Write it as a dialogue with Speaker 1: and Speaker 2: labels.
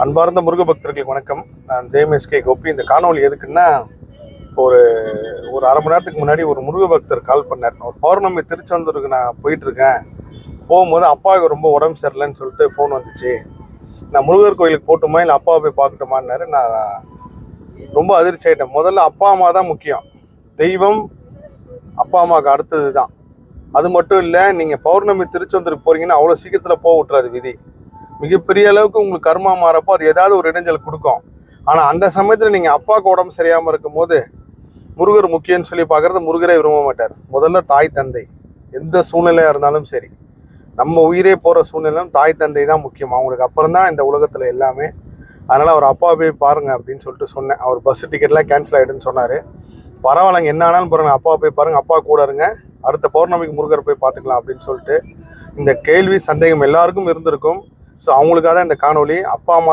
Speaker 1: அன்பார்ந்த முருக பக்தர்களுக்கு வணக்கம். நான் ஜெயமேஸ்கே கோபி. இந்த காணொலி எதுக்குன்னா, ஒரு ஒரு அரை மணி நேரத்துக்கு முன்னாடி ஒரு முருக பக்தர் கால் பண்ணார். ஒரு பௌர்ணமி திருச்செந்தூருக்கு நான் போயிட்டுருக்கேன். போகும்போது அப்பாவுக்கு ரொம்ப உடம்பு சரியில்லைன்னு சொல்லிட்டு ஃபோன் வந்துச்சு. நான் முருகர் கோயிலுக்கு போட்டுமா இல்லை அப்பாவை போய் பார்க்கட்டுமான்னாரு. நான் ரொம்ப அதிர்ச்சி ஆகிட்டேன். முதல்ல அப்பா அம்மா தான் முக்கியம். தெய்வம் அப்பா அம்மாவுக்கு அடுத்தது தான். அது மட்டும் இல்லை, நீங்கள் பௌர்ணமி திருச்செந்தூருக்கு போகிறீங்கன்னா அவ்வளோ சீக்கிரத்தில் போக விட்டுறாது விதி. மிகப்பெரிய அளவுக்கு உங்களுக்கு கர்மா மாறப்போ அது ஏதாவது ஒரு இடைஞ்சல் கொடுக்கும். ஆனால் அந்த சமயத்தில் நீங்கள் அப்பாவுக்கு உடம்பு சரியாமல் இருக்கும் போது முருகர் முக்கியம்னு சொல்லி பார்க்குறது முருகரே விரும்ப மாட்டார். முதல்ல தாய் தந்தை, எந்த சூழ்நிலையாக இருந்தாலும் சரி, நம்ம உயிரே போகிற சூழ்நிலையும் தாய் தந்தை தான் முக்கியம். அவங்களுக்கு அப்புறம் தான் இந்த உலகத்தில் எல்லாமே. அதனால் அவர் அப்பா போய் பாருங்கள் அப்படின்னு சொல்லிட்டு சொன்னேன். அவர் பஸ் டிக்கெட்லாம் கேன்சல் ஆகிடுன்னு சொன்னார். பரவாயில்லைங்க, என்ன ஆனாலும் பாருங்கள், அப்பா போய் பாருங்கள், அப்பா கூட இருங்க, அடுத்த பௌர்ணமிக்கு முருகர் போய் பார்த்துக்கலாம் அப்படின்னு சொல்லிட்டு. இந்த கேள்வி சந்தேகம் எல்லாருக்கும் இருந்திருக்கும். ஸோ அவங்களுக்காக தான் இந்த காணொலி. அப்பா அம்மா